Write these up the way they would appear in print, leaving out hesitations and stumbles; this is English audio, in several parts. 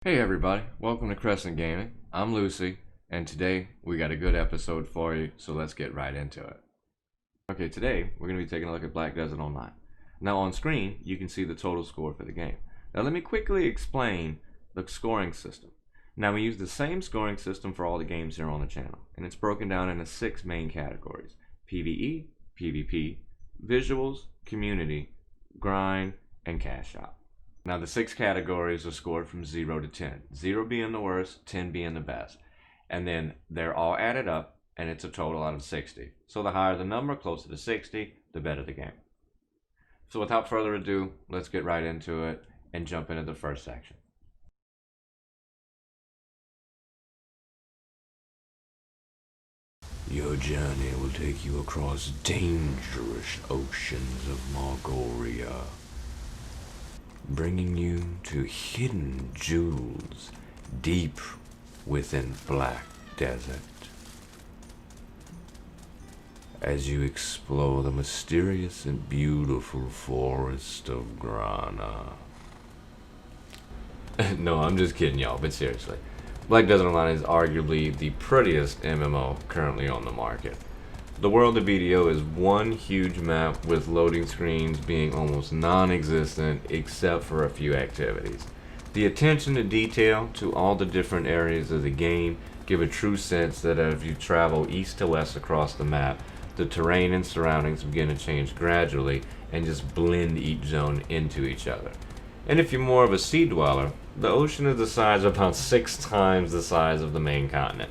Hey everybody, welcome to Crescent Gaming. I'm Lucy, and today we got a good episode for you, so let's get right into it. Okay, today we're going to be taking a look at Black Desert Online. Now on screen, you can see the total score for the game. Now let me quickly explain the scoring system. Now we use the same scoring system for all the games here on the channel, and it's broken down into 6 main categories: PvE, PvP, Visuals, Community, Grind, and Cash Out. Now the 6 categories are scored from 0 to 10, 0 being the worst, 10 being the best. And then they're all added up, and it's a total out of 60. So the higher the number, closer to 60, the better the game. So without further ado, let's get right into it and jump into the first section. Your journey will take you across dangerous oceans of Margoria, bringing you to hidden jewels deep within Black Desert. As you explore the mysterious and beautiful forest of Grana. No, I'm just kidding y'all, but seriously. Black Desert Online is arguably the prettiest MMO currently on the market. The world of BDO is one huge map with loading screens being almost non-existent except for a few activities. The attention to detail to all the different areas of the game give a true sense that as you travel east to west across the map, the terrain and surroundings begin to change gradually and just blend each zone into each other. And if you're more of a sea dweller, the ocean is the size of about 6 times the size of the main continent.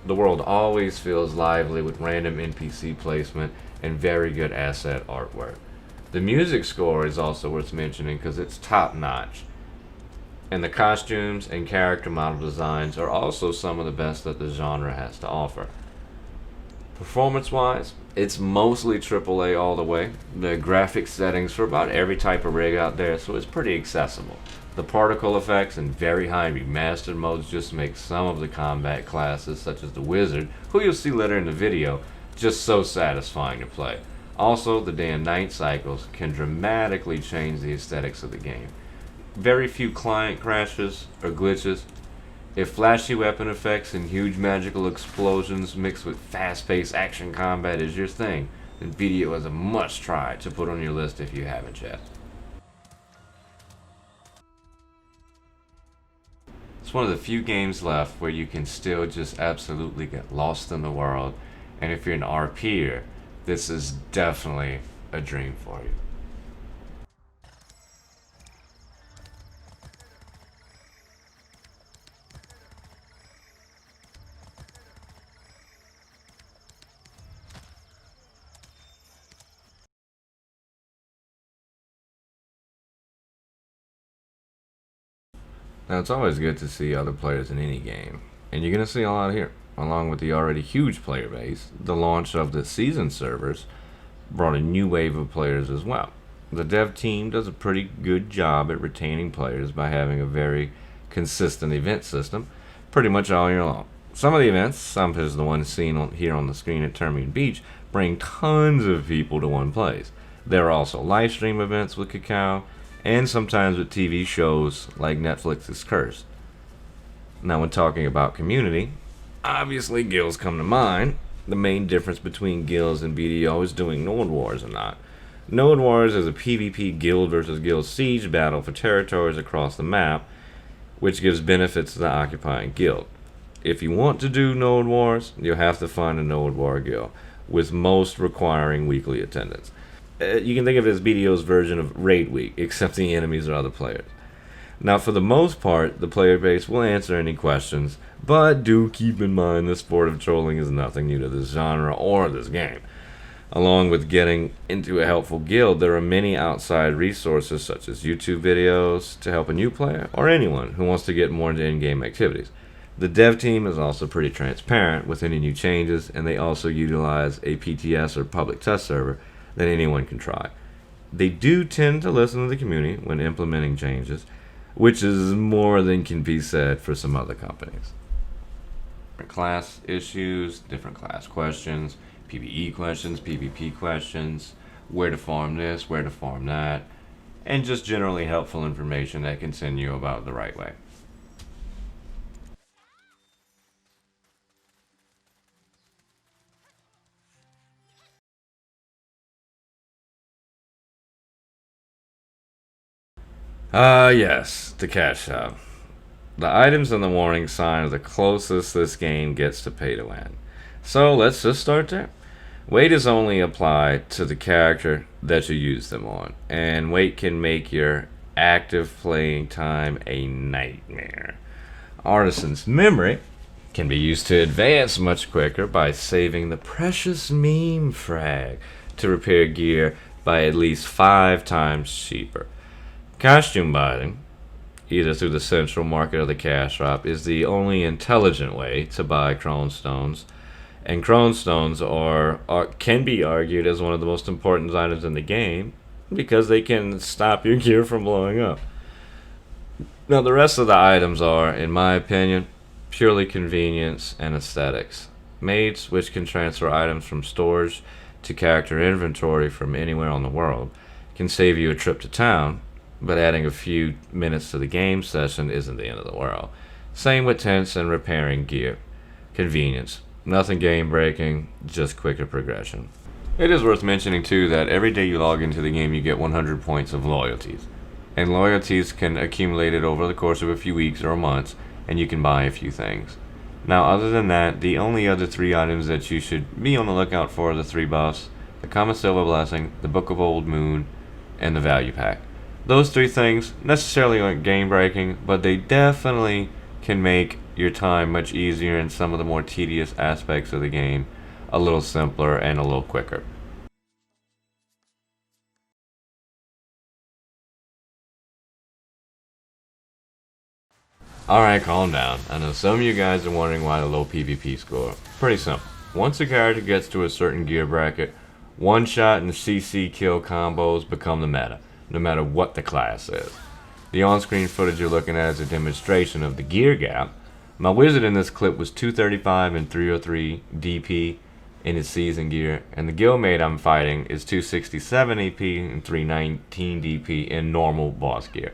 The world always feels lively with random NPC placement and very good asset artwork. The music score is also worth mentioning because it's top notch. And the costumes and character model designs are also some of the best that the genre has to offer. Performance wise, it's mostly AAA all the way. The graphics settings for about every type of rig out there, so it's pretty accessible. The particle effects and very high remastered modes just make some of the combat classes, such as the Wizard, who you'll see later in the video, just so satisfying to play. Also, the day and night cycles can dramatically change the aesthetics of the game. Very few client crashes or glitches. If flashy weapon effects and huge magical explosions mixed with fast-paced action combat is your thing, then BDO is a must-try to put on your list if you haven't yet. It's one of the few games left where you can still just absolutely get lost in the world, and if you're an RPer, this is definitely a dream for you. Now it's always good to see other players in any game, and you're going to see a lot here. Along with the already huge player base, the launch of the season servers brought a new wave of players as well. The dev team does a pretty good job at retaining players by having a very consistent event system pretty much all year long. Some of the events, some as the ones seen here on the screen at Termian Beach, bring tons of people to one place. There are also live stream events with Cacao, and sometimes with TV shows like Netflix's Curse. Now when talking about community, obviously guilds come to mind. The main difference between guilds and BDO is doing Node Wars or not. Node Wars is a PvP guild versus guild siege battle for territories across the map, which gives benefits to the occupying guild. If you want to do Node Wars, you'll have to find a Node War guild, with most requiring weekly attendance. You can think of it as BDO's version of Raid Week, except the enemies are other players. Now, for the most part, the player base will answer any questions, but do keep in mind the sport of trolling is nothing new to this genre or this game. Along with getting into a helpful guild, there are many outside resources such as YouTube videos to help a new player or anyone who wants to get more into in-game activities. The dev team is also pretty transparent with any new changes, and they also utilize a PTS or public test server that anyone can try. They do tend to listen to the community when implementing changes, which is more than can be said for some other companies. Different class issues, different class questions, PvE questions, PvP questions, where to farm this, where to farm that, and just generally helpful information that can send you about the right way. Yes, the cash shop. The items in the warning sign are the closest this game gets to pay to win. So let's just start there. Weight is only applied to the character that you use them on, and weight can make your active playing time a nightmare. Artisan's memory can be used to advance much quicker by saving the precious meme frag to repair gear by at least 5 times cheaper. Costume buying, either through the central market or the cash shop, is the only intelligent way to buy Crone Stones. And Crone Stones can be argued as one of the most important items in the game because they can stop your gear from blowing up. Now, the rest of the items are, in my opinion, purely convenience and aesthetics. Maids, which can transfer items from storage to character inventory from anywhere on the world, can save you a trip to town, but adding a few minutes to the game session isn't the end of the world. Same with tents and repairing gear. Convenience. Nothing game breaking, just quicker progression. It is worth mentioning too that every day you log into the game you get 100 points of loyalties. And loyalties can accumulate it over the course of a few weeks or months, and you can buy a few things. Now, other than that, the only other 3 items that you should be on the lookout for are the 3 buffs, the Common Silver Blessing, the Book of Old Moon, and the Value Pack. Those 3 things necessarily aren't game breaking, but they definitely can make your time much easier and some of the more tedious aspects of the game a little simpler and a little quicker. Alright, calm down. I know some of you guys are wondering why the low PvP score. Pretty simple. Once a character gets to a certain gear bracket, one shot and CC kill combos become the meta, no matter what the class is. The on-screen footage you're looking at is a demonstration of the gear gap. My wizard in this clip was 235 and 303 DP in his season gear, and the guildmate I'm fighting is 267 AP and 319 DP in normal boss gear.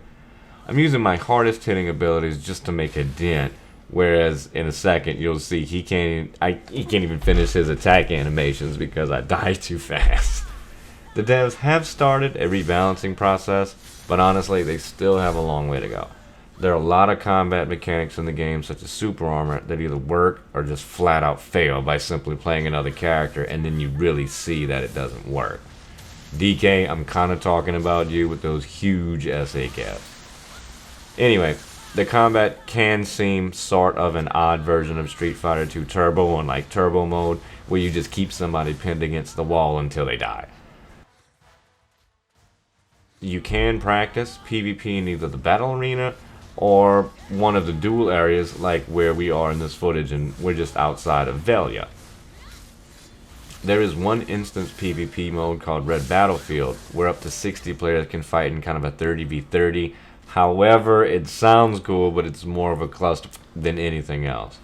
I'm using my hardest hitting abilities just to make a dent, whereas in a second you'll see he can't even finish his attack animations because I die too fast. The devs have started a rebalancing process, but honestly they still have a long way to go. There are a lot of combat mechanics in the game, such as super armor, that either work or just flat out fail by simply playing another character, and then you really see that it doesn't work. DK, I'm kinda talking about you with those huge SA caps. Anyway, the combat can seem sort of an odd version of Street Fighter 2 Turbo on like turbo mode, where you just keep somebody pinned against the wall until they die. You can practice PvP in either the battle arena or one of the duel areas like where we are in this footage, and we're just outside of Velia. There is one instance PvP mode called Red Battlefield where up to 60 players can fight in kind of a 30v30. However, it sounds cool, but it's more of a cluster than anything else.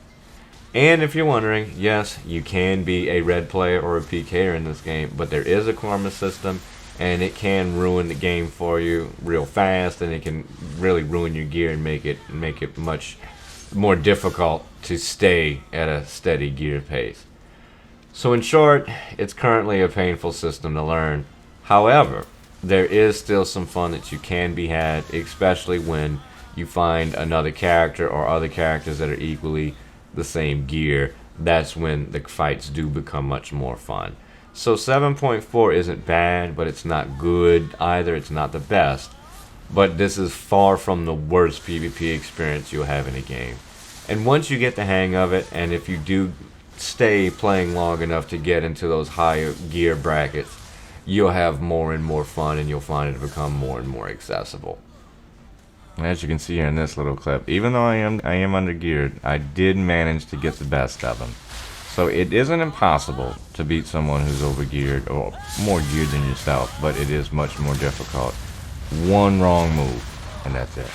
And if you're wondering, yes, you can be a red player or a PKer in this game, but there is a karma system, and it can ruin the game for you real fast, and it can really ruin your gear and make it much more difficult to stay at a steady gear pace. So in short, it's currently a painful system to learn. However, there is still some fun that you can be had, especially when you find another character or other characters that are equally the same gear. That's when the fights do become much more fun. So 7.4 isn't bad, but it's not good either. It's not the best. But this is far from the worst PvP experience you'll have in a game. And once you get the hang of it, and if you do stay playing long enough to get into those higher gear brackets, you'll have more and more fun, and you'll find it become more and more accessible. As you can see here in this little clip, even though I am undergeared, I did manage to get the best of them. So it isn't impossible to beat someone who's overgeared or more geared than yourself, but it is much more difficult. One wrong move, and that's it.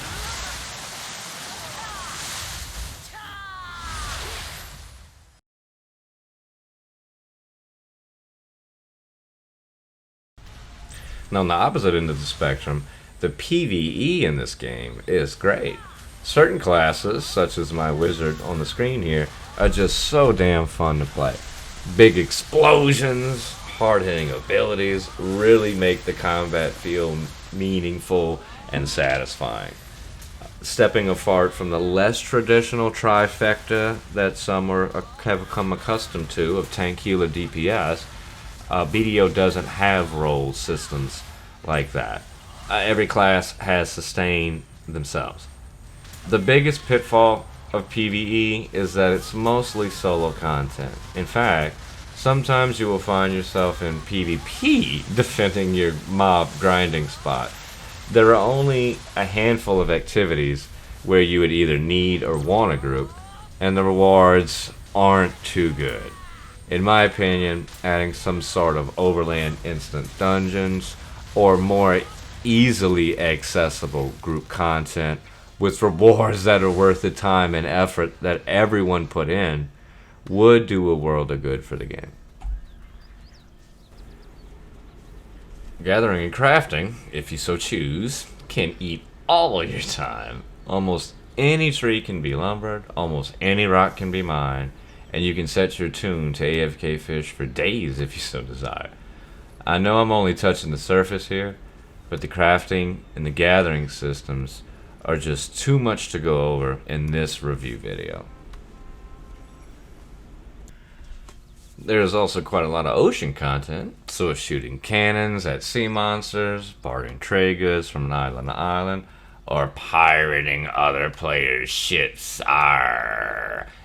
Now, on the opposite end of the spectrum, the PvE in this game is great. Certain classes, such as my wizard on the screen here, are just so damn fun to play. Big explosions, hard-hitting abilities really make the combat feel meaningful and satisfying. Stepping apart from the less traditional trifecta that some have become accustomed to of tank healer DPS, BDO doesn't have role systems like that. Every class has sustain themselves. The biggest pitfall of PvE is that it's mostly solo content. In fact, sometimes you will find yourself in PvP defending your mob grinding spot. There are only a handful of activities where you would either need or want a group, and the rewards aren't too good. In my opinion, adding some sort of overland instant dungeons or more easily accessible group content with rewards that are worth the time and effort that everyone put in would do a world of good for the game. Gathering and crafting, if you so choose, can eat all your time. Almost any tree can be lumbered, almost any rock can be mined, and you can set your tune to AFK fish for days if you so desire. I know I'm only touching the surface here, but the crafting and the gathering systems are just too much to go over in this review video. There's also quite a lot of ocean content, so if shooting cannons at sea monsters, bartering trade goods from an island to island, or pirating other players' ships,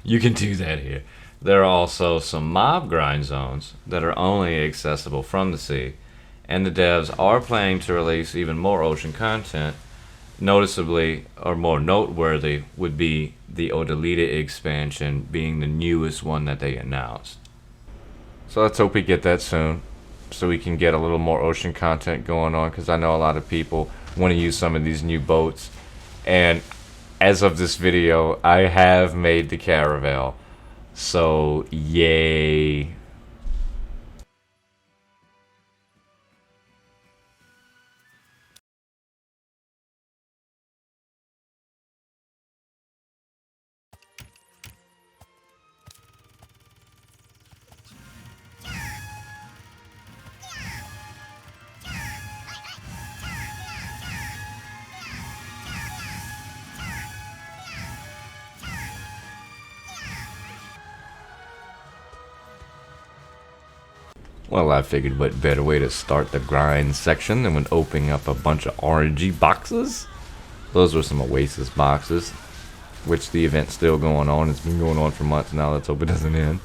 you can do that here. There are also some mob grind zones that are only accessible from the sea, and the devs are planning to release even more ocean content. Noticeably, or more noteworthy, would be the Odalita expansion being the newest one that they announced. So let's hope we get that soon, so we can get a little more ocean content going on, because I know a lot of people want to use some of these new boats. And as of this video, I have made the Caravel, so yay. Well, I figured what better way to start the grind section than when opening up a bunch of RNG boxes. Those were some Oasis boxes, which the event's still going on. It's been going on for months now. Let's hope it doesn't end.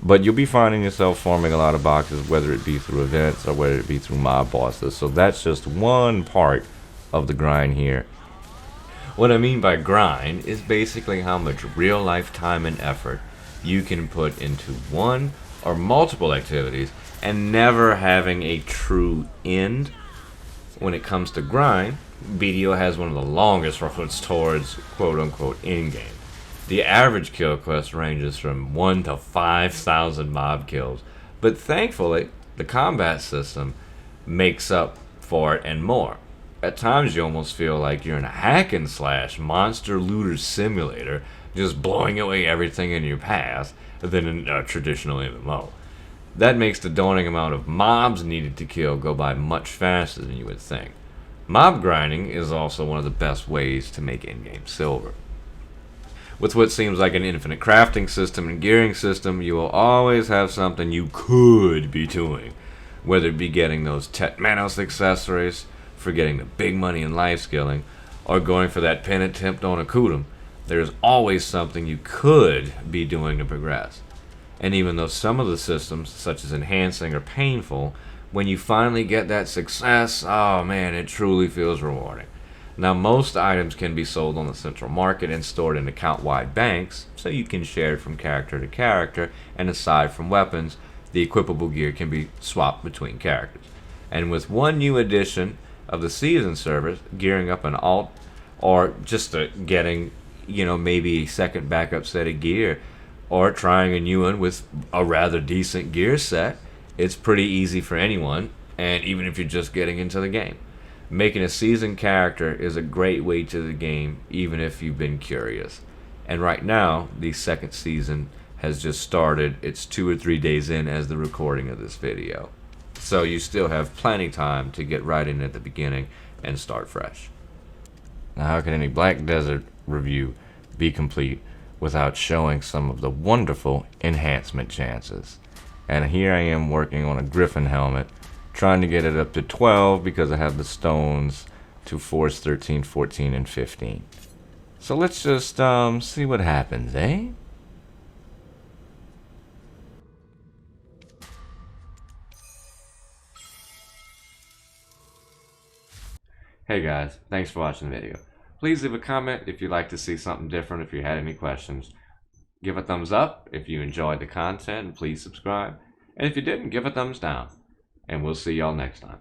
But you'll be finding yourself forming a lot of boxes, whether it be through events or whether it be through mob bosses. So that's just one part of the grind here. What I mean by grind is basically how much real life time and effort you can put into one or multiple activities and never having a true end. When it comes to grind, BDO has one of the longest roads towards quote-unquote endgame. The average kill quest ranges from 1 to 5,000 mob kills, but thankfully, the combat system makes up for it and more. At times you almost feel like you're in a hack and slash monster looter simulator, just blowing away everything in your path than in a traditional MMO. That makes the daunting amount of mobs needed to kill go by much faster than you would think. Mob grinding is also one of the best ways to make in-game silver. With what seems like an infinite crafting system and gearing system, you will always have something you could be doing. Whether it be getting those Tetmanos accessories, for getting the big money in life skilling, or going for that pin attempt on a Kudum, there's always something you could be doing to progress. And even though some of the systems, such as enhancing, are painful, when you finally get that success, oh man, it truly feels rewarding. Now, most items can be sold on the central market and stored in account-wide banks, so you can share it from character to character, and aside from weapons, the equipable gear can be swapped between characters. And with one new addition of the season servers, gearing up an alt, or just getting, maybe a second backup set of gear, or trying a new one with a rather decent gear set, it's pretty easy for anyone, and even if you're just getting into the game. Making a seasoned character is a great way to the game, even if you've been curious. And right now, the second season has just started. It's 2 or 3 days in as the recording of this video. So you still have plenty time to get right in at the beginning and start fresh. Now, how can any Black Desert review be complete without showing some of the wonderful enhancement chances? And here I am working on a Griffin helmet, trying to get it up to 12 because I have the stones to force 13, 14, and 15. So let's just see what happens, eh? Hey guys, thanks for watching the video. Please leave a comment if you'd like to see something different, if you had any questions. Give a thumbs up if you enjoyed the content, and please subscribe. And if you didn't, give a thumbs down. And we'll see y'all next time.